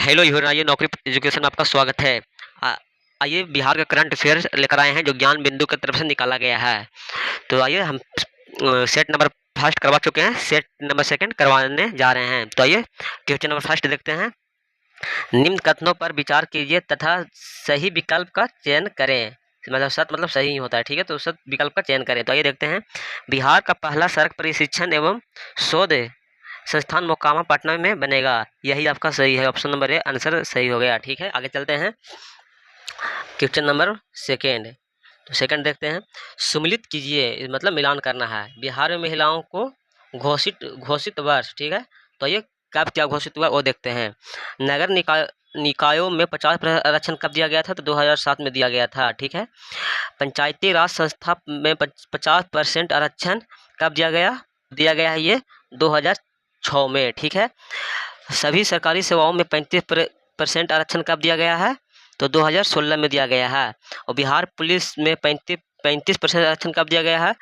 Hello your, आइए नौकरी education में आपका स्वागत है। आ- आइए बिहार का करंट अफेयर्स लेकर आए हैं जो ज्ञान बिंदु की तरफ से निकाला गया है। तो आइए हम सेट नंबर फर्स्ट करवा चुके हैं, सेट नंबर सेकंड करवाने जा रहे हैं। तो आइए क्वेश्चन नंबर फर्स्ट देखते हैं। निम्न कथनों पर विचार कीजिए तथा सही विकल्प का चयन करें। मतलब सत मतलब सही ही होता है, ठीक है, तो सत विकल्प का चयन करें। तो आइए देखते हैं। बिहार का पहला सड़क प्रशिक्षण एवं शोध संस्थान मोकामा पटना में बनेगा। यही आपका सही है, ऑप्शन नंबर ए आंसर सही हो गया। ठीक है, आगे चलते हैं क्वेश्चन नंबर सेकेंड। तो सेकंड देखते हैं। सुमिलित कीजिए मतलब मिलान करना है। बिहार में महिलाओं को घोषित घोषित वर्ष, ठीक है, तो ये कब क्या घोषित हुआ वो देखते हैं। नगर निकायों में 50% आरक्षण कब दिया गया था? तो 2007 में दिया गया था। ठीक है। पंचायती राज संस्था में 50% आरक्षण कब दिया गया है? ये 2006 में। ठीक है। सभी सरकारी सेवाओं में 35% आरक्षण कब दिया गया है? तो 2016 में दिया गया है। और बिहार पुलिस में 35% आरक्षण कब दिया गया है?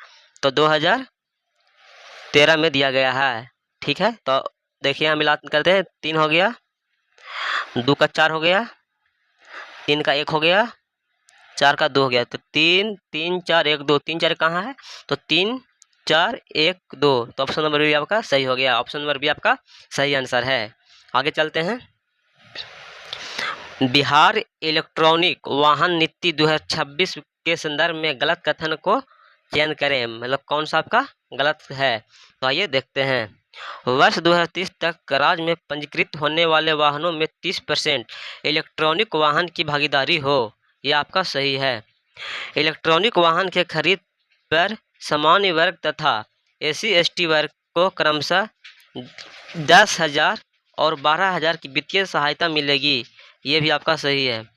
तो 2013 में दिया गया है। ठीक है, तो देखिए हम मिला करते हैं। 3 हो गया, 2 का 4 हो गया, 3 का 1 हो गया, 4 का 2 हो गया। तो 3 3 4 1 2, 3 4 कहाँ है? तो 3 4 1 2। तो ऑप्शन नंबर बी आपका सही हो गया। ऑप्शन नंबर बी आपका सही आंसर है। आगे चलते हैं। बिहार इलेक्ट्रॉनिक वाहन नीति 2026 के संदर्भ में गलत कथन को चयन करें। मतलब कौन सा आपका गलत है? तो आइए देखते हैं। वर्ष 2030 तक राज्य में पंजीकृत होने वाले वाहनों में 30% इलेक्ट्रॉनिक वाहन की भागीदारी हो। यह आपका सही है। इलेक्ट्रॉनिक वाहन के खरीद पर सामान्य वर्ग तथा SC/ST वर्ग को क्रमशः 10,000 और 12,000 की वित्तीय सहायता मिलेगी। ये भी आपका सही है।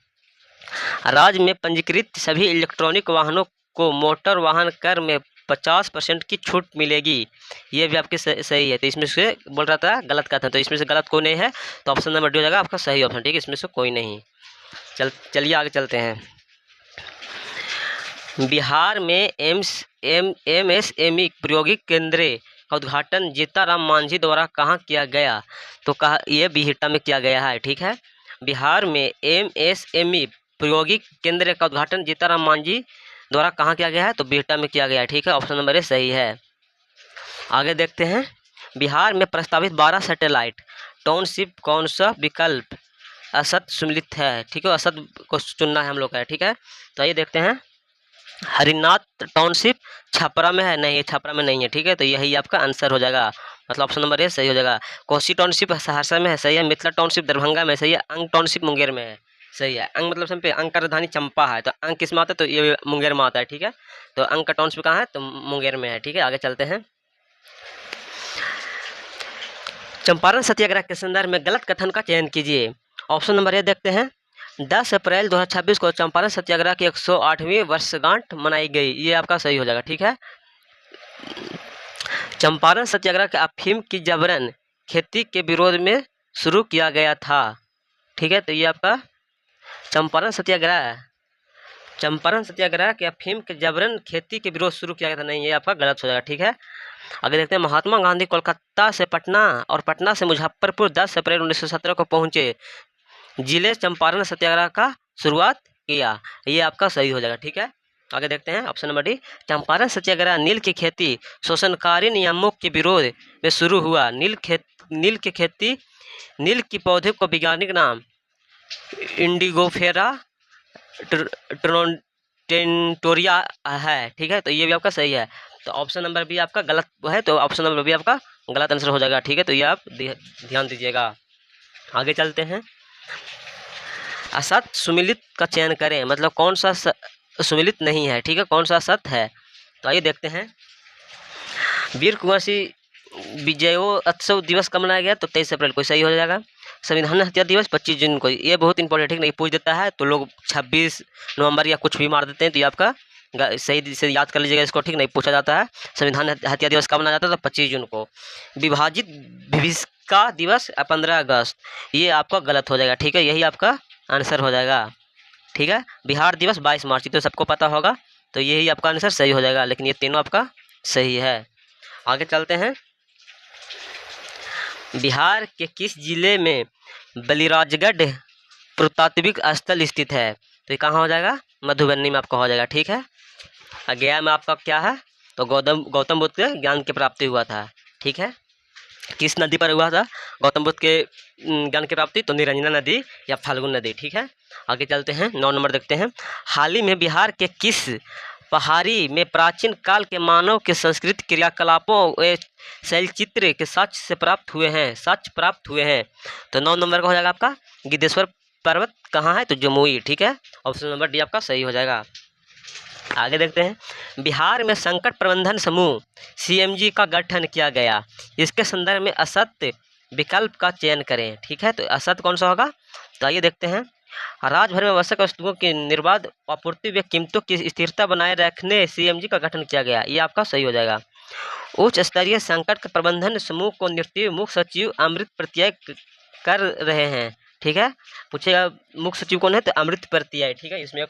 राज्य में पंजीकृत सभी इलेक्ट्रॉनिक वाहनों को मोटर वाहन कर में 50% की छूट मिलेगी। ये भी आपके सही है। तो इसमें से बोल रहा था गलत का था, तो इसमें से गलत कोई नहीं है, तो ऑप्शन नंबर डी हो जाएगा आपका सही ऑप्शन। ठीक है, इसमें से कोई नहीं। चलिए आगे चलते हैं। बिहार में MSME प्रायोगिक केंद्र का उद्घाटन जीताराम मांझी द्वारा कहाँ किया गया? तो कहा यह बिहिटा में किया गया है। ठीक है, बिहार में MSME प्रायोगिक केंद्र का उद्घाटन जीताराम मांझी द्वारा कहाँ किया गया है? तो बिहिटा में किया गया है। ठीक है, ऑप्शन नंबर ए सही है। आगे देखते हैं। बिहार में प्रस्तावित 12 सैटेलाइट टाउनशिप कौन सा विकल्प असत सम्मिलित है? ठीक है, असत को चुनना है हम लोग का। ठीक है, तो आइए देखते हैं। हरिनाथ टाउनशिप छपरा में है? नहीं, ये छपरा में नहीं है। ठीक है, तो यही आपका आंसर हो जाएगा। मतलब ऑप्शन नंबर ए सही हो जाएगा। कोसी टाउनशिप सहरसा में है, सही है। मिथिला टाउनशिप दरभंगा में, सही है। अंग टाउनशिप मुंगेर में है, सही है। अंग मतलब समझे, अंग का राजधानी चंपा है, तो अंग किस में आता है? तो ये मुंगेर में आता है। ठीक है, तो अंग का टाउनशिप कहाँ है? तो मुंगेर में है। ठीक है, आगे चलते हैं। चंपारण सत्याग्रह के संदर्भ में गलत कथन का चयन कीजिए। ऑप्शन नंबर ए देखते हैं। 10 अप्रैल 2026 को चंपारण सत्याग्रह की 108वीं वर्षगांठ मनाई गई। ये आपका सही हो जाएगा। ठीक है, चंपारण सत्याग्रह के अफीम की जबरन खेती के विरोध में शुरू किया गया था। ठीक है, तो ये आपका चंपारण सत्याग्रह के अफीम के जबरन खेती के विरोध शुरू किया गया था। नहीं, ये आपका गलत हो जाएगा। ठीक है, आगे देखते हैं। महात्मा गांधी कोलकाता से पटना और पटना से मुजफ्फरपुर 10 अप्रैल 1917 को पहुंचे। जिले चंपारण सत्याग्रह का शुरुआत किया। ये आपका सही हो जाएगा। ठीक है, आगे देखते हैं। Option number D. Champaran Satyagraha नील की खेती शोषणकारी नियमों के विरोध में शुरू हुआ। नील की पौधे को वैज्ञानिक नाम इंडिगोफेरा टेंटोरिया है। ठीक है, तो ये भी आपका सही है। तो ऑप्शन नंबर बी आपका गलत है, तो ऑप्शन नंबर बी आपका गलत आंसर हो जाएगा। ठीक है, तो ये आप ध्यान दीजिएगा। आगे चलते हैं। असत सुमिलित का चयन करें। मतलब कौन सा सुमिलित नहीं है? ठीक है, कौन सा असत है? तो आइए देखते हैं। वीर कुंवर सिंह विजयोत्सव दिवस कब मनाया गया? तो 23 अप्रैल को, सही हो जाएगा। संविधान हत्या दिवस 25 जून को। ये बहुत इंपॉर्टेंट, ठीक नहीं पूछ देता है तो लोग 26 नवंबर या कुछ भी मार देते हैं, तो ये आपका सही से याद कर लीजिएगा इसको। ठीक नहीं पूछा जाता है। संविधान हत्या दिवस कब मनाया जाता है? तो 25 जून को। विभाजित विभिषिका दिवस 15 अगस्त। ये आपका गलत हो जाएगा। ठीक है, यही आपका आंसर हो जाएगा। ठीक है, बिहार दिवस 22 मार्च, तो सबको पता होगा, तो यही आपका आंसर सही हो जाएगा। लेकिन ये तीनों आपका सही है। आगे चलते हैं। बिहार के किस जिले में बलिराजगढ़ पुरातात्विक स्थल स्थित है। तो ये कहाँ हो जाएगा? मधुबनी में आपका हो जाएगा। ठीक है। गया में आपका क्या है? तो गौतम बुद्ध के ज्ञान की प्राप्ति हुआ था। ठीक है। किस नदी पर हुआ था गौतम बुद्ध के ज्ञान की प्राप्ति? तो निरंजना नदी या फाल्गुन नदी। ठीक है। आगे चलते हैं, 9 नंबर देखते हैं। हाल ही में बिहार के किस पहाड़ी में प्राचीन काल के मानव के संस्कृत क्रियाकलापों व शैलचित्र के साक्ष्य प्राप्त हुए हैं। तो 9 नंबर का हो जाएगा आपका गिद्धेश्वर पर्वत कहाँ है? तो जमुई। ठीक है। ऑप्शन नंबर डी आपका सही हो जाएगा। आगे देखते हैं, बिहार में संकट प्रबंधन समूह CMG का गठन किया गया। इसके संदर्भ में असत्य विकल्प का चयन करें। ठीक है। तो असत्य कौन सा होगा? तो आइए देखते हैं, राज्य भर में आवश्यक वस्तुओं की निर्बाध आपूर्ति व कीमतों की स्थिरता बनाए रखने CMG का गठन किया गया। ये आपका सही हो जाएगा। उच्च स्तरीय संकट प्रबंधन समूह को नेतृत्व मुख्य सचिव अमृत प्रत्यय कर रहे हैं। ठीक है। पूछेगा मुख्य सचिव कौन है? तो अमृत प्रत्यय। ठीक है। इसमें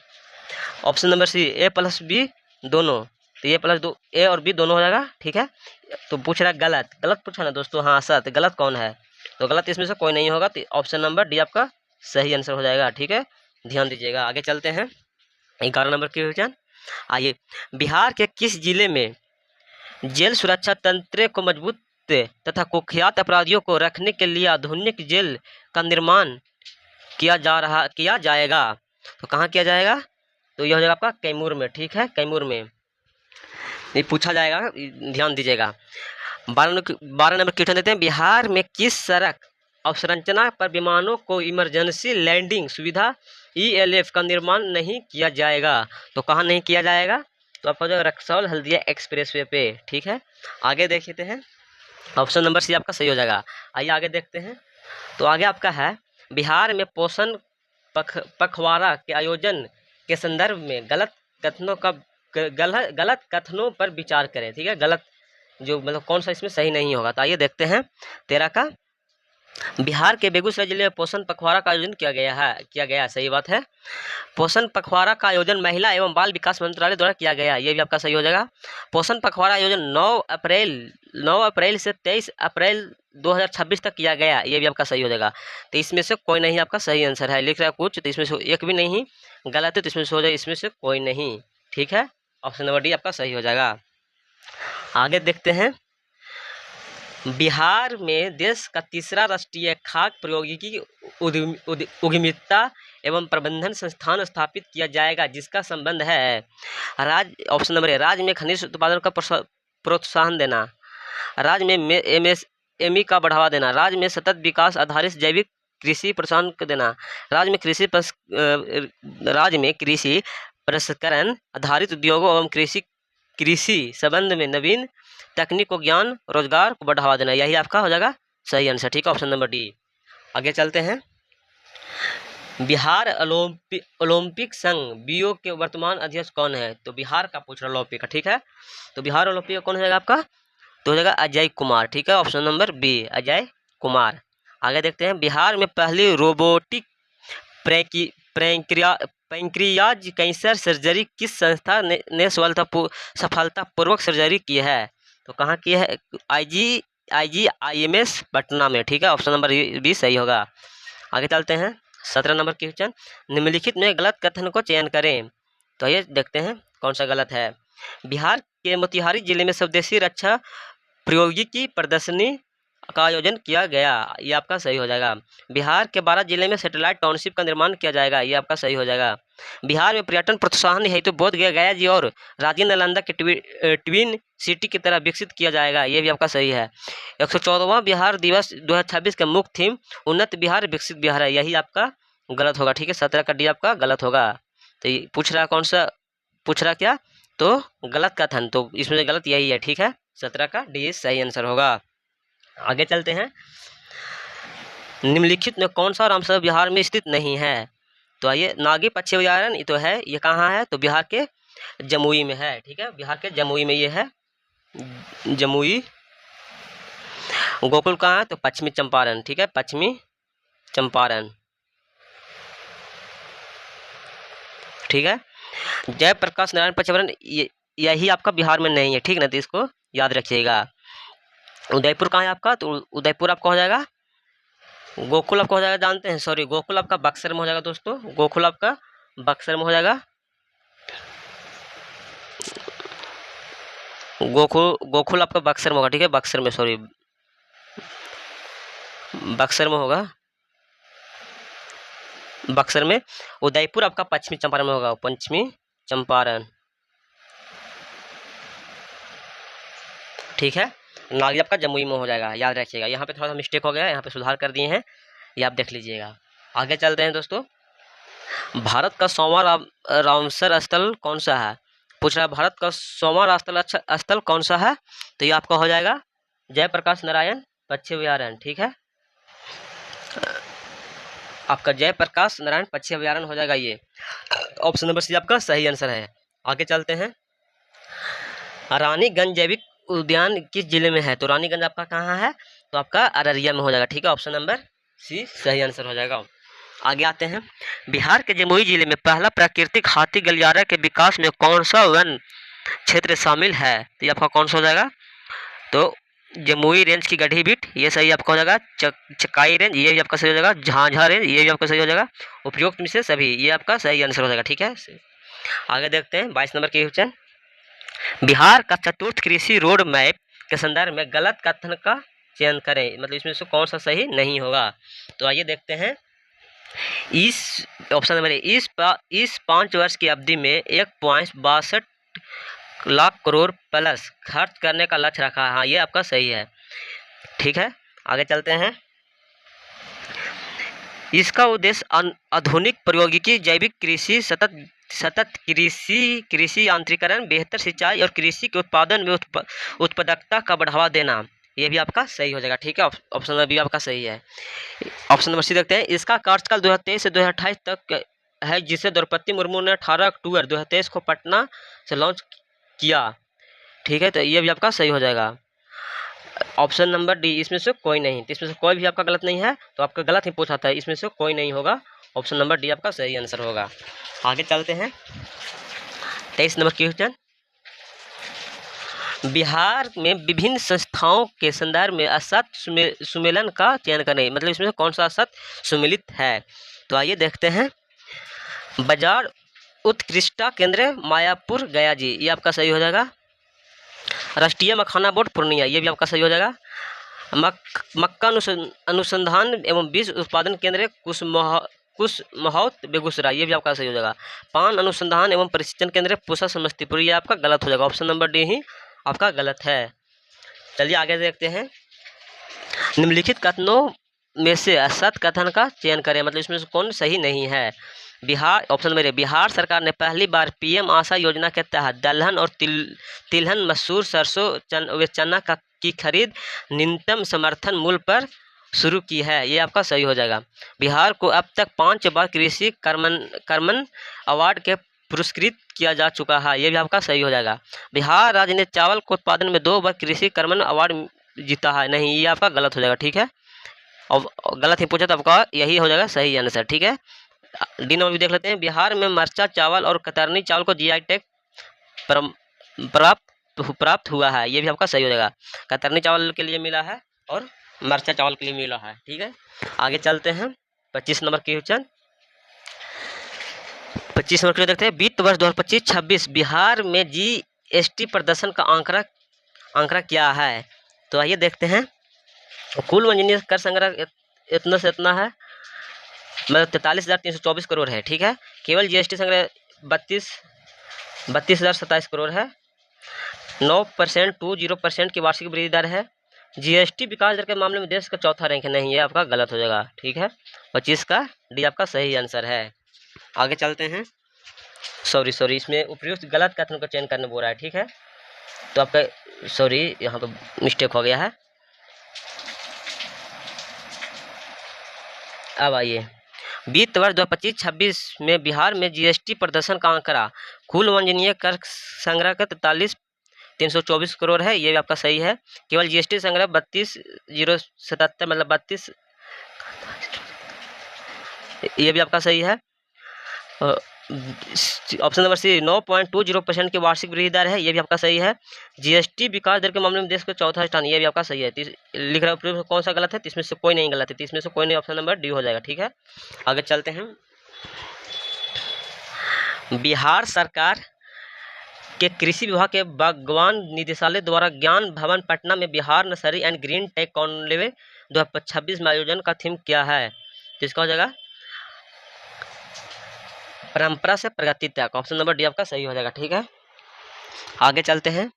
ऑप्शन नंबर सी A+B दोनों, तो A और B दोनों हो जाएगा। ठीक है। तो पूछ रहा गलत पूछा ना दोस्तों। हाँ सत्य, गलत कौन है? तो गलत इसमें से कोई नहीं होगा। तो ऑप्शन नंबर डी आपका सही आंसर हो जाएगा। ठीक है। ध्यान दीजिएगा। आगे चलते हैं, 11 नंबर की क्वेश्चन। आइए, बिहार के किस जिले में जेल सुरक्षा तंत्र को मजबूत तथा कुख्यात अपराधियों को रखने के लिए आधुनिक जेल का निर्माण किया जाएगा? तो कहाँ किया जाएगा? तो यह हो जाएगा आपका कैमूर में। ठीक है। कैमूर में ये पूछा जाएगा, ध्यान दीजिएगा। 12 नंबर क्वेश्चन देते हैं, बिहार में किस सड़क अवसंरचना पर विमानों को इमरजेंसी लैंडिंग सुविधा ELF का निर्माण नहीं किया जाएगा? तो कहाँ नहीं किया जाएगा? तो आपका जो रक्सौल हल्दिया एक्सप्रेसवे पे। ठीक है। आगे देखते हैं, ऑप्शन नंबर सी आपका सही हो जाएगा। आइए आगे देखते हैं। तो आगे आपका है, बिहार में पोषण पखवाड़ा के आयोजन के संदर्भ में गलत कथनों पर विचार करें। ठीक है। गलत जो मतलब कौन सा इसमें सही नहीं होगा? तो आइए देखते हैं, 13 का, बिहार के बेगूसराय जिले में पोषण पखवाड़ा का आयोजन किया गया। सही बात है। पोषण पखवाड़ा का आयोजन महिला एवं बाल विकास मंत्रालय द्वारा किया गया। ये भी आपका सही हो जाएगा। पोषण पखवाड़ा आयोजन 9 अप्रैल से 23 अप्रैल 2026 तक किया गया। ये भी आपका सही हो जाएगा। तो इसमें से कोई नहीं आपका सही आंसर है। लिख रहा है कुछ, तो इसमें से एक भी नहीं गलत है, तो इसमें से हो जाए, इसमें से कोई नहीं। ठीक है। ऑप्शन नंबर डी आपका सही हो जाएगा। आगे देखते हैं, बिहार में देश का तीसरा राष्ट्रीय खाद्य प्रौद्योगिकी उद्यमिता एवं प्रबंधन संस्थान स्थापित किया जाएगा, जिसका संबंध है ऑप्शन नंबर ए, राज्य में खनिज उत्पादन का प्रोत्साहन देना, राज्य में MSME का बढ़ावा देना, राज्य में सतत विकास आधारित जैविक कृषि प्रोत्साहन देना, राज्य में कृषि प्रसंस्करण आधारित उद्योगों एवं कृषि संबंध में नवीन तकनीक को ज्ञान रोजगार को बढ़ावा देना। यही आपका हो जाएगा सही आंसर। ठीक है। Option number D. आगे चलते हैं, बिहार ओलंपिक संघ BO के वर्तमान अध्यक्ष कौन है? तो बिहार का पूछ रहा ओलंपिक का। ठीक है। तो बिहार ओलंपिक कौन हो जाएगा आपका? तो हो जाएगा अजय कुमार। ठीक है। Option number B, Ajay Kumar. आगे देखते हैं, बिहार में पहली रोबोटिक पैंक्रियाज कैंसर सर्जरी किस संस्था ने सफलतापूर्वक सर्जरी की है? तो कहाँ की है? IGIMS पटना में। ठीक है। ऑप्शन नंबर बी सही होगा। आगे चलते हैं, 17 नंबर क्वेश्चन, निम्नलिखित में गलत कथन को चयन करें। तो ये देखते हैं कौन सा गलत है। बिहार के मोतिहारी जिले में स्वदेशी रक्षा प्रौद्योगिकी प्रदर्शनी का आयोजन किया गया। ये आपका सही हो जाएगा। बिहार के 12 जिले में सैटेलाइट टाउनशिप का निर्माण किया जाएगा। ये आपका सही हो जाएगा। बिहार में पर्यटन प्रोत्साहन हेतु बोधगया, गया जी और राजेंद्र नालंदा के ट्विन सिटी की तरह विकसित किया जाएगा। ये भी आपका सही है। 114वां बिहार दिवस 2026 का मुख्य थीम उन्नत बिहार विकसित बिहार है। यही आपका गलत होगा। ठीक है। 17 का डी आपका गलत होगा। तो पूछ रहा कौन सा, पूछ रहा क्या? तो गलत कथन, तो इसमें से गलत यही है। ठीक है। 17 का डी सही आंसर होगा। आगे चलते हैं, निम्नलिखित में कौन सा रामसर बिहार में स्थित नहीं है? तो आइए, नागी पक्षी अभयारण्य ये तो है, ये कहाँ है? तो बिहार के जमुई में है। ठीक है। बिहार के जमुई में ये है, जमुई। गोकुल कहाँ है? तो पश्चिमी चंपारण। ठीक है। पश्चिमी चंपारण। ठीक है। जयप्रकाश नारायण पर्यावरण यही आपका बिहार में नहीं है। ठीक ना, तो इसको याद रखिएगा। उदयपुर कहाँ है आपका? तो उदयपुर आपका हो जाएगा गोकुल आपका हो जाएगा, जानते हैं, सॉरी, गोकुल आपका बक्सर में हो जाएगा दोस्तों, गोकुल आपका बक्सर में हो जाएगा। गोकुल आपका बक्सर में होगा, ठीक है, बक्सर में, सॉरी, बक्सर में होगा, बक्सर में। उदयपुर आपका पश्चिमी चंपारण में होगा, पश्चिमी चंपारण, ठीक है। नागरी आपका जमुई में हो जाएगा, याद रखिएगा। यहाँ पे थोड़ा सा मिस्टेक हो गया, यहाँ पे सुधार कर दिए हैं, ये आप देख लीजिएगा। आगे चलते हैं दोस्तों। भारत का 100वां रामसर स्थल कौन सा है? पूछ रहा है भारत का 100वां स्थल कौन सा है? तो ये आपका हो जाएगा जयप्रकाश नारायण पक्षी अभयारण्य, ठीक है, आपका जयप्रकाश नारायण पक्षी अभयारण्य हो जाएगा। ये ऑप्शन नंबर सी आपका सही आंसर है। आगे चलते हैं। रानीगंज जैविक उद्यान किस जिले में है? तो रानीगंज आपका कहाँ है? तो आपका अररिया में हो जाएगा, ठीक है, ऑप्शन नंबर सी सही आंसर हो जाएगा। आगे आते हैं। बिहार के जमुई जिले में पहला प्राकृतिक हाथी गलियारा के विकास में कौन सा वन क्षेत्र शामिल है? तो ये आपका कौन सा हो जाएगा? तो जमुई रेंज की गढ़ी बीट, ये सही आपका हो जाएगा। चकाई रेंज, ये भी आपका सही हो जाएगा। झांझा रेंज, ये भी आपका सही हो जाएगा। उपयुक्त में से सभी, ये आपका सही आंसर हो जाएगा, ठीक है। आगे देखते हैं 22 नंबर के क्वेश्चन। बिहार का चतुर्थ कृषि रोड मैप के संदर्भ में गलत कथन का चयन करें, मतलब इसमें से कौन सा सही नहीं होगा। तो आइए देखते हैं। इस ऑप्शन नंबर इस 5 वर्ष की अवधि में 1.62 लाख करोड़ प्लस खर्च करने का लक्ष्य रखा है। हाँ, ये आपका सही है, ठीक है। आगे चलते हैं। इसका उद्देश्य आधुनिक प्रौद्योगिकी, जैविक कृषि, सतत कृषि यांत्रिकरण, बेहतर सिंचाई और कृषि के उत्पादन में उत्पादकता का बढ़ावा देना, ये भी आपका सही हो जाएगा, ठीक है। ऑप्शन नंबर बी आपका सही है। ऑप्शन नंबर सी देखते हैं। इसका कार्यकाल 2023 से 2028 तक है, जिसे द्रौपदी मुर्मू ने 18 अक्टूबर 2023 को पटना से लॉन्च किया, ठीक है, तो ये भी आपका सही हो जाएगा। ऑप्शन नंबर डी, इसमें से कोई नहीं, तो इसमें से कोई भी आपका गलत नहीं है, तो आपका गलत ही पूछा था, इसमें से कोई नहीं होगा। ऑप्शन नंबर डी आपका सही आंसर होगा। आगे चलते हैं 23 नंबर क्वेश्चन। बिहार में विभिन्न संस्थाओं के संदर्भ में असत सुमेलन का चयन करें, मतलब इसमें से कौन सा असत सुमेलित है। तो आइए देखते हैं। बाजार उत्कृष्टता केंद्र मायापुर गया जी, ये आपका सही हो जाएगा। राष्ट्रीय मखाना बोर्ड पूर्णिया, ये भी आपका सही हो जाएगा। मक्का अनुसंधान एवं बीज उत्पादन केंद्र कुशमोहत बेगूसराय, ये भी आपका सही हो जाएगा। पान अनुसंधान एवं प्रशिक्षण केंद्र पूसा समस्तीपुर, ये आपका गलत हो जाएगा। ऑप्शन नंबर डी ही आपका गलत है। चलिए आगे देखते हैं। निम्नलिखित कथनों में से असत कथन का चयन करें, मतलब इसमें से कौन सही नहीं है। Bihar, option number A, Bihar सरकार ने पहली बार पीएम आशा योजना के तहत दलहन और तिलहन, मसूर, सरसों व चना की खरीद न्यूनतम समर्थन मूल्य पर शुरू की है, ये आपका सही हो जाएगा। बिहार को अब तक 5 बार कृषि कर्मन अवार्ड के पुरस्कृत किया जा चुका है, ये भी आपका सही हो जाएगा। बिहार राज्य ने चावल के उत्पादन में 2 बार कृषि कर्मन अवार्ड जीता है, नहीं, ये आपका गलत हो जाएगा, ठीक है। और गलत ही पूछा तो आपका यही हो जाएगा सही आंसर, ठीक है। डी नंबर भी देख लेते हैं। बिहार में मरचा चावल और कतरनी चावल को जीआई टैग प्राप्त हुआ है, ये भी आपका सही हो जाएगा। कतरनी चावल के लिए मिला है और मरचा चावल के लिए मिला है, ठीक है। आगे चलते हैं 25 नंबर क्वेश्चन। 25 नंबर क्वेश्चन देखते हैं। वित्त वर्ष 2025-26 बिहार में जीएसटी प्रदर्शन का आंकड़ा क्या है। तो आइए देखते हैं। कुल वाणिज्यिक कर संग्रह इतना से इतना है, मतलब 43,324 करोड़ है, ठीक है। केवल जीएसटी संग्रह 32,027 करोड़ है। 9% की वार्षिक वृद्धि दर है। जीएसटी विकास दर के मामले में देश का चौथा रैंक है, नहीं, ये आपका गलत हो जाएगा, ठीक है। 25 का डी आपका सही आंसर है। आगे चलते हैं। सॉरी, इसमें उपयुक्त गलत कथन का चयन करने बोल रहा है, ठीक है, तो आपका सॉरी यहाँ पर मिस्टेक हो गया है। अब आइए। वित्त वर्ष 2025-26 में बिहार में जीएसटी प्रदर्शन का आंकड़ा कुल वाणिज्यिक कर संग्रह का 43,324 करोड़ है, ये भी आपका सही है। केवल जीएसटी संग्रह 32,077, मतलब 32, ये भी आपका सही है। ऑप्शन नंबर सी 9.20% की वार्षिक वृद्धि दर है, ये भी आपका सही है। जीएसटी विकास दर के मामले में देश का चौथा स्थान, ये भी आपका सही है। लिख रहा है कौन सा गलत है, इसमें से कोई नहीं गलत है, इसमें से कोई नहीं, ऑप्शन नंबर डी हो जाएगा। ठीक है, आगे चलते हैं। बिहार सरकार के कृषि विभाग के बागवान निदेशालय द्वारा ज्ञान भवन पटना में Bihar nursery and green tech conclave 2026 में आयोजन का थीम क्या है, तो इसका हो जाएगा परंपरा से प्रगति तक, ऑप्शन नंबर डी आपका सही हो जाएगा। ठीक है, आगे चलते हैं।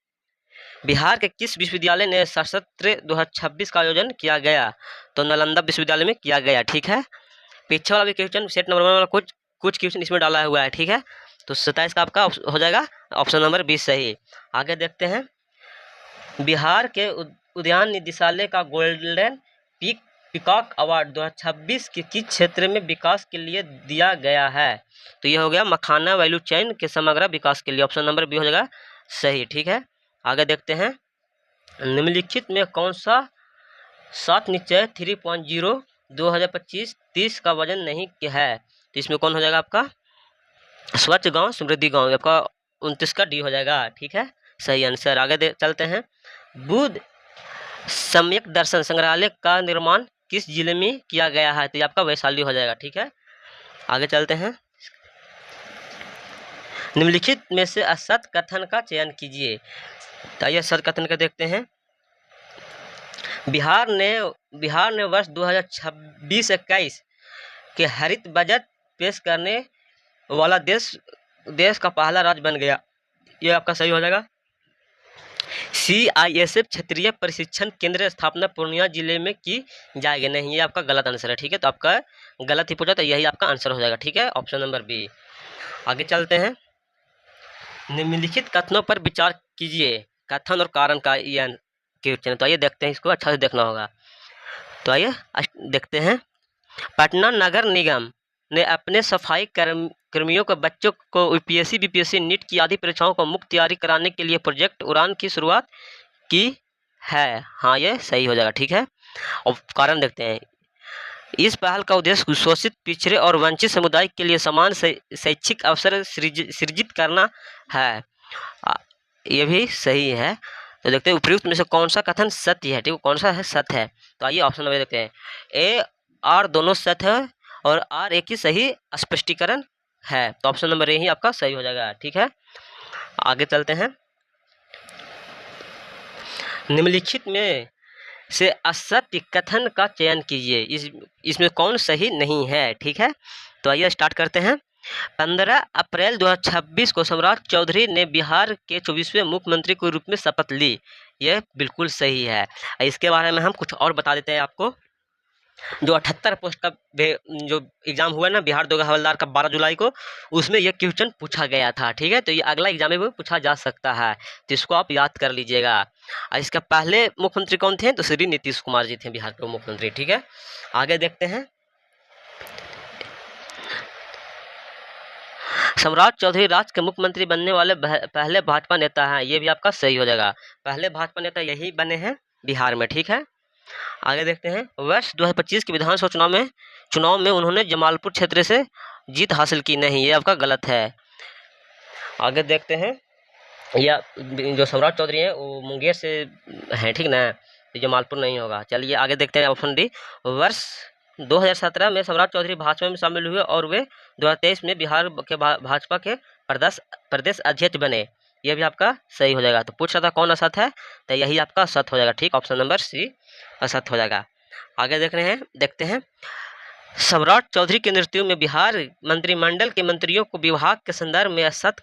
बिहार के किस विश्वविद्यालय ने सशस्त्र 2026 का आयोजन किया गया, तो नालंदा विश्वविद्यालय में किया गया। ठीक है, पीछे वाला भी क्वेश्चन सेट नंबर 1 वाला कुछ क्वेश्चन इसमें डाला हुआ है। ठीक है, तो 27 का आपका हो जाएगा ऑप्शन नंबर 20 सही। आगे देखते हैं। बिहार के उद्यान निदेशालय का गोल्डन पीकॉक अवार्ड 2026 के किस क्षेत्र में विकास के लिए दिया गया है, तो ये हो गया मखाना वैल्यू चेन के समग्र विकास के लिए, ऑप्शन नंबर बी हो जाएगा सही। ठीक है, आगे देखते हैं। निम्नलिखित में कौन सा 7 निश्चय 3.0 2025-30 का वजन नहीं है, तो इसमें कौन हो जाएगा आपका स्वच्छ गांव समृद्धि गांव, आपका 29 का डी हो जाएगा। ठीक है, सही आंसर। आगे चलते हैं। बुद्ध सम्यक दर्शन संग्रहालय का निर्माण किस जिले में किया गया है, तो ये आपका वैशाली हो जाएगा। ठीक है, आगे चलते हैं। निम्नलिखित में से असत कथन का चयन कीजिए, तो आइए असत कथन का देखते हैं। बिहार ने वर्ष 2026-21 के हरित बजट पेश करने वाला देश का पहला राज्य बन गया, ये आपका सही हो जाएगा। CISF क्षेत्रीय प्रशिक्षण केंद्र स्थापना पूर्णिया जिले में की जाएगी, नहीं, ये आपका गलत आंसर है। ठीक है, तो आपका गलत ही पूछा, तो यही आपका आंसर हो जाएगा। ठीक है, ऑप्शन नंबर बी। आगे चलते हैं। निम्नलिखित कथनों पर विचार कीजिए, कथन और कारण का क्वेश्चन, तो आइए देखते हैं, इसको अच्छा से देखना होगा। तो आइए देखते हैं। पटना नगर निगम ने अपने सफाई कर्मियों को बच्चों को UPSC BPSC नीट की आदि परीक्षाओं को मुफ्त तैयारी कराने के लिए प्रोजेक्ट उड़ान की शुरुआत की है, हाँ ये सही हो जाएगा। ठीक है, और कारण देखते हैं। इस पहल का उद्देश्य शोषित पिछड़े और वंचित समुदाय के लिए समान शैक्षिक अवसर सृजित करना है, ये भी सही है। तो देखते हैं उपयुक्त में से कौन सा कथन सत्य है। ठीक है, कौन सा है सत्य है, तो आइए ऑप्शन नंबर देखते हैं। A R दोनों सत्य है और R एक ही सही स्पष्टीकरण है, तो ऑप्शन नंबर ए ही आपका सही हो जाएगा। ठीक है, आगे चलते हैं। निम्नलिखित में से असत्य कथन का चयन कीजिए, इसमें कौन सही नहीं है। ठीक है, तो आइए स्टार्ट करते हैं। 15 अप्रैल 2026 को सम्राट चौधरी ने बिहार के 24वें मुख्यमंत्री के रूप में शपथ ली, यह बिल्कुल सही है। इसके बारे में हम कुछ और बता देते हैं आपको। जो 78 पोस्ट का जो एग्जाम हुआ ना बिहार दरोगा हवलदार का 12 जुलाई को, उसमें यह क्वेश्चन पूछा गया था। ठीक है, तो ये अगला एग्जाम में भी पूछा जा सकता है, तो इसको आप याद कर लीजिएगा। और इसका पहले मुख्यमंत्री कौन थे, तो श्री नीतीश कुमार जी थे बिहार के मुख्यमंत्री। ठीक है, आगे देखते हैं। सम्राट चौधरी राज्य के मुख्यमंत्री बनने वाले पहले भाजपा नेता हैं, ये भी आपका सही हो जाएगा। पहले भाजपा नेता यही बने हैं बिहार में। ठीक है, आगे देखते हैं। वर्ष 2025 के विधानसभा चुनाव में उन्होंने जमालपुर क्षेत्र से जीत हासिल की, नहीं, ये आपका गलत है। आगे देखते हैं। या जो सम्राट चौधरी हैं वो मुंगेर से हैं, ठीक ना, तो जमालपुर नहीं होगा। चलिए आगे देखते हैं ऑप्शन डी। वर्ष 2017 में सम्राट चौधरी भाजपा में शामिल हुए और वे 2023 में बिहार के भाजपा के प्रदेश अध्यक्ष बने, यह भी आपका सही हो जाएगा। तो पूछ रहा था कौन असत है, तो यही आपका असत हो जाएगा। ठीक, ऑप्शन नंबर सी असत हो जाएगा। आगे देखते हैं। सम्राट चौधरी के नेतृत्व में बिहार मंत्रिमंडल के मंत्रियों को विभाग के संदर्भ में असत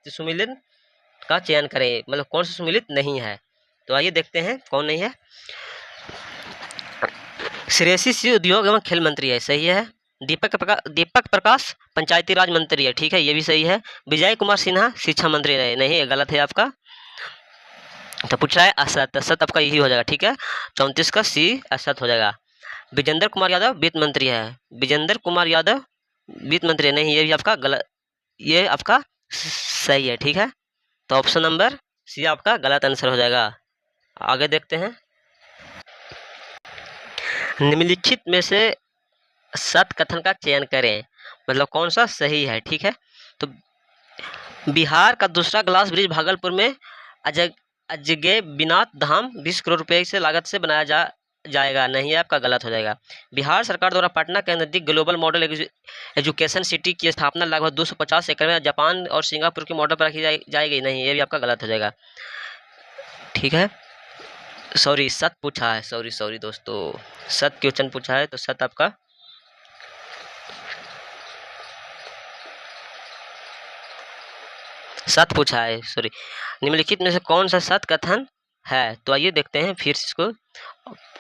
सुमिलित का चयन करें, मतलब कौन सा सुमिलित नहीं है, तो आइए देखते हैं कौन नहीं है। श्रेयसी सिंह उद्योग एवं खेल मंत्री है, सही है। दीपक प्रकाश पंचायती राज मंत्री है, ठीक है, ये भी सही है। विजय कुमार सिन्हा शिक्षा मंत्री रहे, नहीं, ये गलत है आपका। तो पूछ रहा है असत, असत आपका यही हो जाएगा। ठीक है, 34 का सी असत हो जाएगा। विजेंद्र कुमार यादव वित्त मंत्री है, विजेंद्र कुमार यादव वित्त मंत्री नहीं, ये भी आपका गलत, ये आपका सही है। ठीक है, तो ऑप्शन नंबर सी आपका गलत आंसर हो जाएगा। आगे देखते हैं। निम्नलिखित में से सत्य कथन का चयन करें, मतलब कौन सा सही है, ठीक है। तो बिहार का दूसरा ग्लास ब्रिज भागलपुर में अजगैबीनाथ धाम 20 करोड़ रुपए से लागत से बनाया जाएगा, नहीं है आपका, गलत हो जाएगा। बिहार सरकार द्वारा पटना के नज़दीक ग्लोबल मॉडल एजुकेशन सिटी की स्थापना लगभग 250 एकड़ में जापान और सिंगापुर के मॉडल पर रखी जाएगी, नहीं, ये भी आपका गलत हो जाएगा, ठीक है। सॉरी, सत पूछा है, सॉरी दोस्तों, सत क्वेश्चन पूछा है, तो सत आपका सत पूछा है, सॉरी। निम्नलिखित में से कौन सा सत कथन है, तो आइए देखते हैं फिर इसको।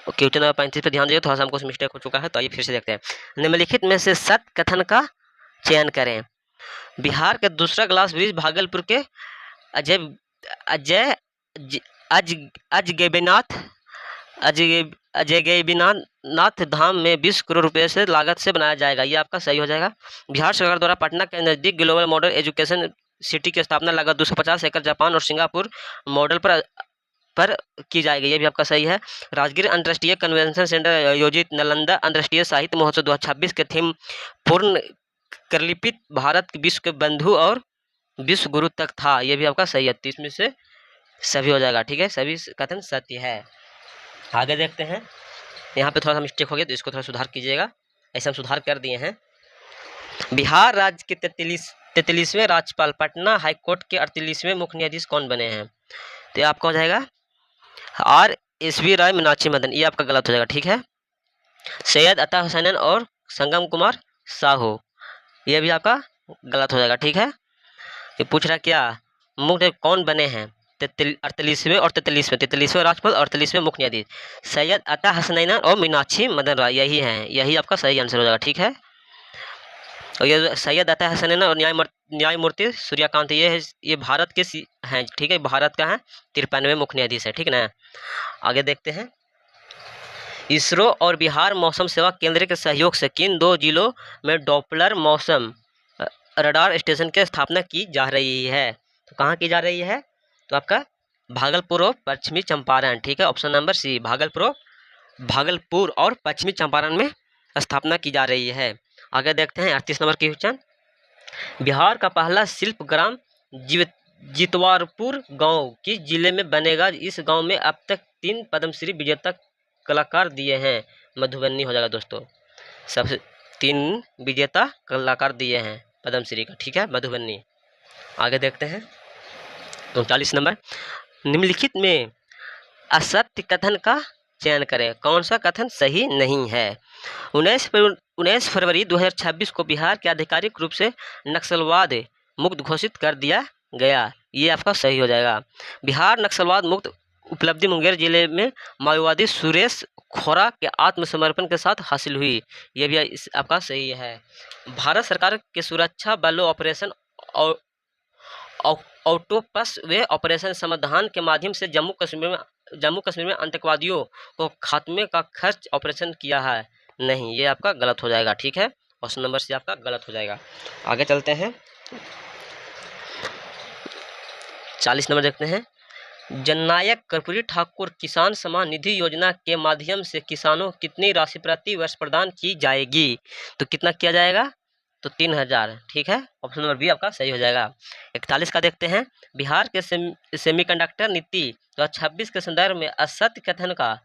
क्वेश्चन नंबर 35 पे ध्यान दीजिए, थोड़ा सा हमको मिस्टेक हो चुका है, तो आइए फिर से देखते हैं। निम्नलिखित में से सत कथन का चयन करें। बिहार के दूसरा ग्लास ब्रिज भागलपुर के अजय अजय अज अजगैबीनाथ अजगैबीनाथ धाम में 20 करोड़ रुपए से लागत से बनाया जाएगा, ये आपका सही हो जाएगा। बिहार सरकार द्वारा पटना के नज़दीक ग्लोबल मॉडल एजुकेशन सिटी की स्थापना लगभग 250 एकड़ जापान और सिंगापुर मॉडल पर की जाएगी, ये भी आपका सही है। राजगीर अंतर्राष्ट्रीय कन्वेंशन सेंटर आयोजित नालंदा अंतर्राष्ट्रीय साहित्य महोत्सव 2026 के थीम पूर्ण करलिपित भारत के विश्व के बंधु और विश्व गुरु तक था, ये भी आपका सही है। 30 में से सभी हो जाएगा, ठीक है, सभी कथन सत्य है। आगे देखते हैं, यहाँ पे थोड़ा सा मिस्टेक हो गया, तो इसको थोड़ा सुधार कीजिएगा, ऐसे हम सुधार कर दिए हैं। बिहार राज्य के 43वें राज्यपाल पटना हाईकोर्ट के 38वें मुख्य न्यायाधीश कौन बने हैं, तो ये आपका हो जाएगा RSV राय मीनाक्षी मदन, ये आपका गलत हो जाएगा, ठीक है। सैयद अता हुसैन और संगम कुमार साहू, ये भी आपका गलत हो जाएगा, ठीक है। ये पूछ रहा क्या मुख्य कौन बने हैं, 38वें और 43वें राज्यपाल और 43वें मुख्य न्यायाधीश सैयद अता हसनैन और मीनाक्षी मदन राय, यही हैं, यही आपका सही आंसर हो जाएगा, ठीक है। और ये सैयद अता हसनैन और न्यायमूर्ति सूर्यकांत, ये भारत के हैं, ठीक है, भारत का है, 53वें मुख्य न्यायाधीश है, ठीक है ना। आगे देखते हैं, इसरो और बिहार मौसम सेवा केंद्र के सहयोग से किन 2 जिलों में डॉपलर मौसम रडार स्टेशन की स्थापना की जा रही है, तो कहाँ की जा रही है, तो आपका भागलपुर और पश्चिमी चंपारण, ठीक है, ऑप्शन नंबर सी, भागलपुर और पश्चिमी चंपारण में स्थापना की जा रही है। आगे देखते हैं 38 नंबर क्वेश्चन, बिहार का पहला शिल्प ग्राम जितवारपुर गांव किस जिले में बनेगा, इस गांव में अब तक 3 पद्मश्री विजेता कलाकार दिए हैं, मधुबनी हो जाएगा दोस्तों, सबसे 3 विजेता कलाकार दिए हैं पद्मश्री का, ठीक है, मधुबनी। आगे देखते हैं 39 नंबर, निम्नलिखित में असत्य कथन का चयन करें, कौन सा कथन सही नहीं है। 19 फरवरी 2026 को बिहार के आधिकारिक रूप से नक्सलवाद मुक्त घोषित कर दिया गया, ये आपका सही हो जाएगा। बिहार नक्सलवाद मुक्त उपलब्धि मुंगेर जिले में माओवादी सुरेश खोरा के आत्मसमर्पण के साथ हासिल हुई, ये भी आपका सही है। भारत सरकार के सुरक्षा बलों ऑपरेशन ऑक्टोपस वे ऑपरेशन समाधान के माध्यम से जम्मू कश्मीर में आतंकवादियों को खात्मे का खर्च ऑपरेशन किया है, नहीं, ये आपका गलत हो जाएगा, ठीक है, ऑप्शन नंबर सी आपका गलत हो जाएगा। आगे चलते हैं 40 नंबर देखते हैं, जननायक कर्पूरी ठाकुर किसान सम्मान निधि योजना के माध्यम से किसानों को कितनी राशि प्रति वर्ष प्रदान की जाएगी, तो कितना किया जाएगा, तो 3000, ठीक है, ऑप्शन नंबर बी आपका सही हो जाएगा। 41 का देखते हैं, बिहार के सेमीकंडक्टर नीति 2026 के संदर्भ में असत्य कथन का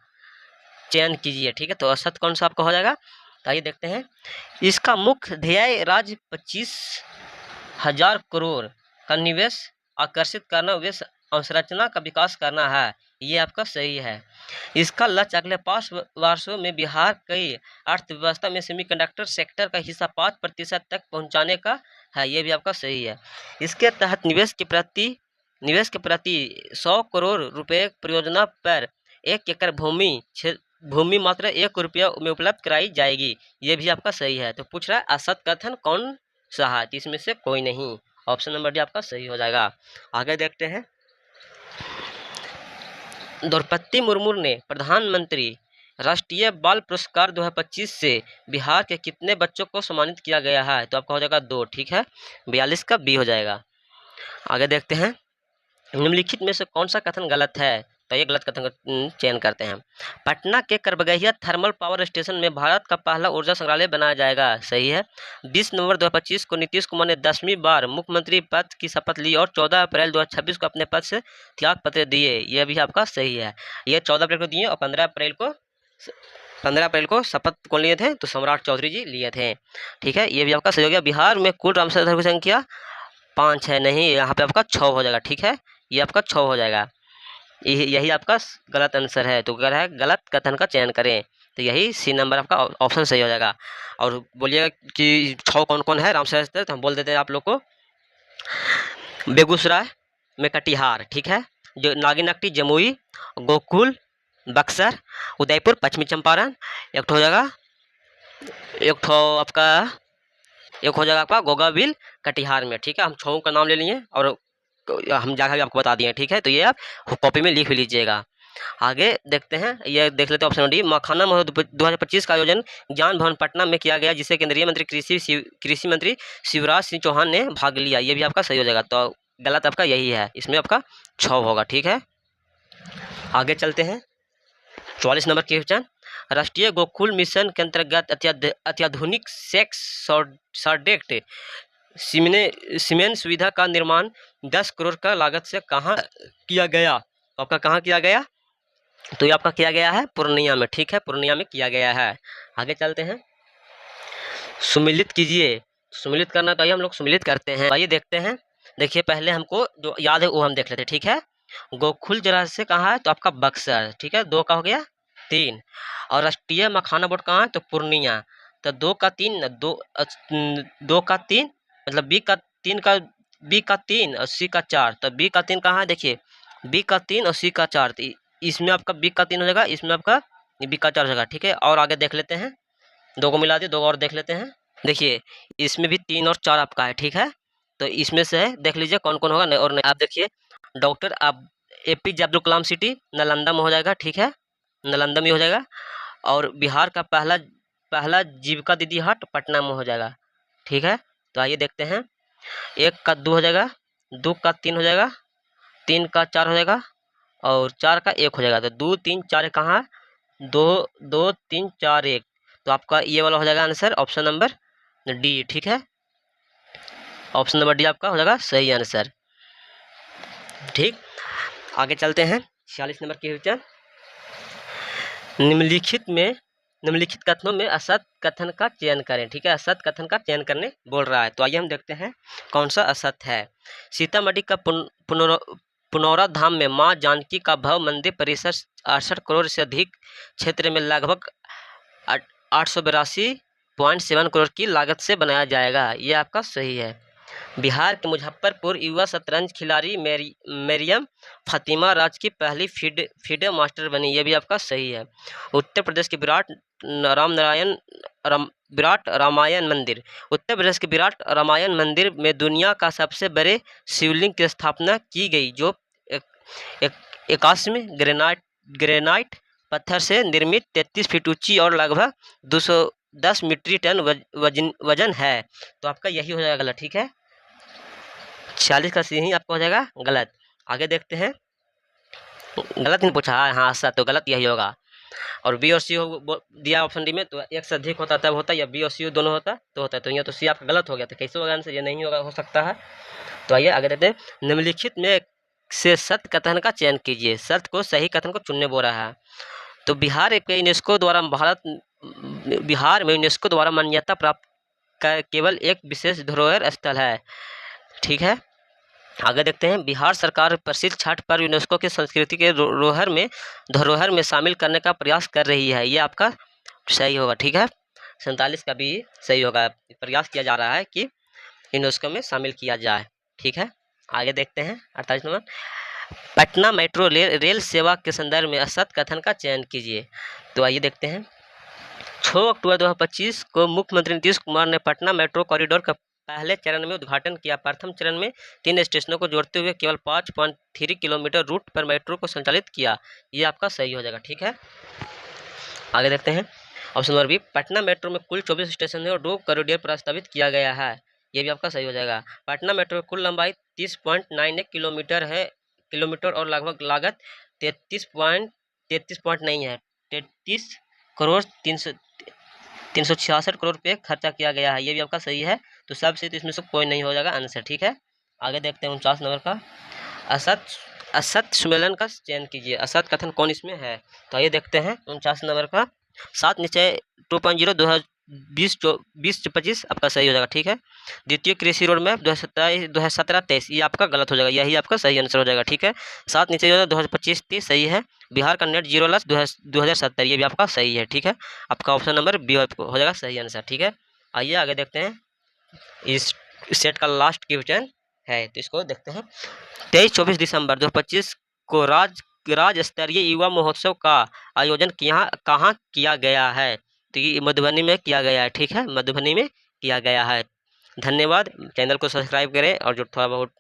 चयन कीजिए, ठीक है, तो असत्य कौन सा आपका हो जाएगा, तो आइए देखते हैं, इसका मुख्य ध्येय राज्य 25,000 करोड़ का निवेश आकर्षित करना वे अवसंरचना का विकास करना है, ये आपका सही है। इसका लक्ष्य अगले 5 वर्षों में बिहार की अर्थव्यवस्था में सेमीकंडक्टर सेक्टर का हिस्सा 5% तक पहुंचाने का है, ये भी आपका सही है। इसके तहत निवेश के प्रति 100 करोड़ रुपए परियोजना पर 1 एकड़ भूमि मात्र 1 रुपया में उपलब्ध कराई जाएगी, ये भी आपका सही है। तो पूछ रहा है असत्य कथन कौन सा है, इसमें से कोई नहीं, ऑप्शन नंबर डी आपका सही हो जाएगा। आगे देखते हैं, द्रौपदी मुर्मू ने प्रधानमंत्री राष्ट्रीय बाल पुरस्कार 2025 से बिहार के कितने बच्चों को सम्मानित किया गया है, तो आपका हो जाएगा 2, ठीक है, 42 का बी हो जाएगा। आगे देखते हैं, निम्नलिखित में से कौन सा कथन गलत है, तो ये गलत कथन का चयन करते हैं। पटना के करबगहिया थर्मल पावर स्टेशन में भारत का पहला ऊर्जा संग्रहालय बनाया जाएगा, सही है। 20 नवंबर 2025 को नीतीश कुमार ने 10वीं बार मुख्यमंत्री पद की शपथ ली और 14 अप्रैल 2026 को अपने पद से त्याग पत्र दिए, यह भी आपका सही है। ये 14 अप्रैल को दिए और 15 अप्रैल को शपथ कौन लिए थे, तो सम्राट चौधरी जी लिए थे, ठीक है। ये भी आपका सही हो गया। बिहार में कुल रामसर धर्म की संख्या 5 है, नहीं यहाँ पे आपका 6 हो जाएगा, ठीक है। ये आपका 6 हो जाएगा, यही आपका गलत आंसर है। तो अगर है गलत कथन का चयन करें, तो यही सी नंबर आपका ऑप्शन सही हो जाएगा। और बोलिएगा कि 6 कौन कौन है रामसर स्थल, तो हम बोल देते हैं आप लोग को। बेगूसराय में कटिहार, ठीक है, जो नागिनट्टी जमुई, गोकुल बक्सर, उदयपुर पश्चिमी चंपारण, एक हो जाएगा आपका गोगाबिल कटिहार में, ठीक है। हम 6 का नाम ले लिए और हम जगह भी आपको बता दिए, ठीक है। तो ये आप कॉपी में लिख भी लीजिएगा। आगे देखते हैं, ये देख लेते हैं ऑप्शन डी। मखाना महोत्सव 2025 का आयोजन ज्ञान भवन पटना में किया गया, जिसे केंद्रीय मंत्री कृषि मंत्री शिवराज सिंह चौहान ने भाग लिया, ये भी आपका सही हो जाएगा। तो गलत आपका यही है, इसमें आपका 6 होगा, ठीक है। आगे चलते हैं 44 नंबर क्वेश्चन। राष्ट्रीय गोकुल मिशन के अंतर्गत अत्याधुनिक सेक्स सॉर्डेक्ट सीमेन सुविधा का निर्माण 10 करोड़ का लागत से कहाँ किया गया, आपका कहाँ किया गया, तो ये आपका किया गया है पूर्णिया में, ठीक है, पूर्णिया में किया गया है। आगे चलते हैं, सुमिलित कीजिए। सुमिलित करना तो आइए हम लोग सुमिलित करते हैं। आइए देखते हैं, देखिए पहले हमको जो याद है वो हम देख लेते हैं, ठीक है। गोकुल जलाशय कहाँ है, तो आपका बक्सर, ठीक है, 2 का हो गया 3। और राष्ट्रीय मखाना बोर्ड कहाँ है, तो पूर्णिया, तो 2 का 3 मतलब बी का 3 और सी का 4, तो बी का 3 कहाँ है, देखिए बी का 3 और सी का 4, तो इसमें आपका बी का 3 हो जाएगा, इसमें आपका बी का 4 हो जाएगा, ठीक है। और आगे देख लेते हैं, 2 को मिला दिए, 2 और देख लेते हैं। देखिए इसमें भी 3 और 4 आपका है, ठीक है। तो इसमें से देख लीजिए कौन कौन होगा और नहीं। आप देखिए डॉक्टर आप APJ अब्दुल कलाम सिटी नालंदा में हो जाएगा, ठीक है, नालंदा में हो जाएगा। और बिहार का पहला जीविका दीदी हट पटना में हो जाएगा, ठीक है। तो आइए देखते हैं, 1 का 2 हो जाएगा, 2 का 3 हो जाएगा, 3 का 4 हो जाएगा और 4 का 1 हो जाएगा। तो 2 3 4 कहाँ है, 2 2 3 4 1, तो आपका ये वाला हो जाएगा आंसर ऑप्शन नंबर डी, ठीक है। ऑप्शन नंबर डी आपका हो जाएगा सही आंसर, ठीक। आगे चलते हैं 46 नंबर क्वेश्चन। निम्नलिखित कथनों में असत कथन का चयन करें, ठीक है, असत कथन का चयन करने बोल रहा है। तो आइए हम देखते हैं कौन सा असत है। सीतामढ़ी का पुनौरा धाम में मां जानकी का भव्य मंदिर परिसर 68 करोड़ से अधिक क्षेत्र में लगभग 882.7 करोड़ की लागत से बनाया जाएगा, ये आपका सही है। बिहार के मुजफ्फरपुर युवा शतरंज खिलाड़ी मरियम फातिमा राज्य की पहली फीडे मास्टर बनी, ये भी आपका सही है। उत्तर प्रदेश के विराट रामायण मंदिर में दुनिया का सबसे बड़े शिवलिंग की स्थापना की गई, जो 81 ग्रेनाइट पत्थर से निर्मित 33 फीट ऊंची और लगभग 210 मीट्रिक टन वजन है। तो आपका यही हो जाएगा गलत, ठीक है। 46 का सी ही आपका हो जाएगा गलत। आगे देखते हैं, गलत नहीं पूछा है, हाँ सर, तो गलत यही होगा। और बी और सी दिया ऑप्शन डी में, तो एक से अधिक होता तब होता, या बी और सी दोनों होता तो होता है। तो यहाँ तो सी आपका गलत हो गया, तो कैसे होगा आंसर, ये नहीं होगा, हो सकता है। तो आइए आगे देखते हैं, निम्नलिखित में से सत्य कथन का चयन कीजिए। सत्य को सही कथन को चुनने बोल रहा है। तो बिहार में यूनेस्को द्वारा मान्यता प्राप्त केवल एक विशेष धरोहर स्थल है, ठीक है। आगे देखते हैं, बिहार सरकार प्रसिद्ध छठ पर्व यूनेस्को की संस्कृति के धरोहर में शामिल करने का प्रयास कर रही है, ये आपका सही होगा, ठीक है। 47 का भी सही होगा, प्रयास किया जा रहा है कि यूनेस्को में शामिल किया जाए, ठीक है। आगे देखते हैं 48 नंबर, पटना मेट्रो रेल सेवा के संदर्भ में असत्य कथन का चयन कीजिए। तो आइए देखते हैं, 6 अक्टूबर 2025 को मुख्यमंत्री नीतीश कुमार ने पटना मेट्रो कॉरिडोर का पहले चरण में उद्घाटन किया। प्रथम चरण में 3 स्टेशनों को जोड़ते हुए केवल 5.3 किलोमीटर रूट पर मेट्रो को संचालित किया, ये आपका सही हो जाएगा, ठीक है। आगे देखते हैं, option number B, Patna metro में कुल 24 स्टेशन है और 2 कॉरिडोर प्रस्तावित किया गया है, ये भी आपका सही हो जाएगा। पटना मेट्रो की कुल लंबाई 30.91 किलोमीटर और लगभग लागत 33 पॉइंट नहीं है, 33 करोड़ 366 करोड़ रुपये खर्चा किया गया है। ये भी आपका सही है। तो सबसे तो इसमें से कोई नहीं हो जाएगा आंसर, ठीक है। आगे देखते हैं 49 नंबर का। असत सुमेलन का चयन कीजिए। असत कथन कौन इसमें है? तो आइए देखते हैं 49 नंबर का। 7 निश्चय 2.0 2020-25 आपका सही हो जाएगा, ठीक है। द्वितीय कृषि रोड मैप 2017-23 ये आपका गलत हो जाएगा, यही आपका सही आंसर हो जाएगा, ठीक है। 7 निश्चय योजना 2025-30 सही है। बिहार का नेट जीरो लक्ष्य 2070 ये भी आपका सही है, ठीक है। आपका ऑप्शन नंबर बी हो जाएगा सही आंसर, ठीक है। आइए आगे देखते हैं। इस सेट का लास्ट क्वेश्चन है, तो इसको देखते हैं। 23-24 दिसंबर 2025 को राज्य स्तरीय युवा महोत्सव का आयोजन कहाँ किया गया है? तो ये मधुबनी में किया गया है, ठीक है, मधुबनी में किया गया है। धन्यवाद। चैनल को सब्सक्राइब करें, और जो थोड़ा बहुत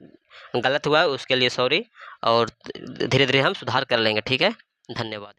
गलत हुआ है उसके लिए सॉरी, और धीरे धीरे हम सुधार कर लेंगे, ठीक है। धन्यवाद।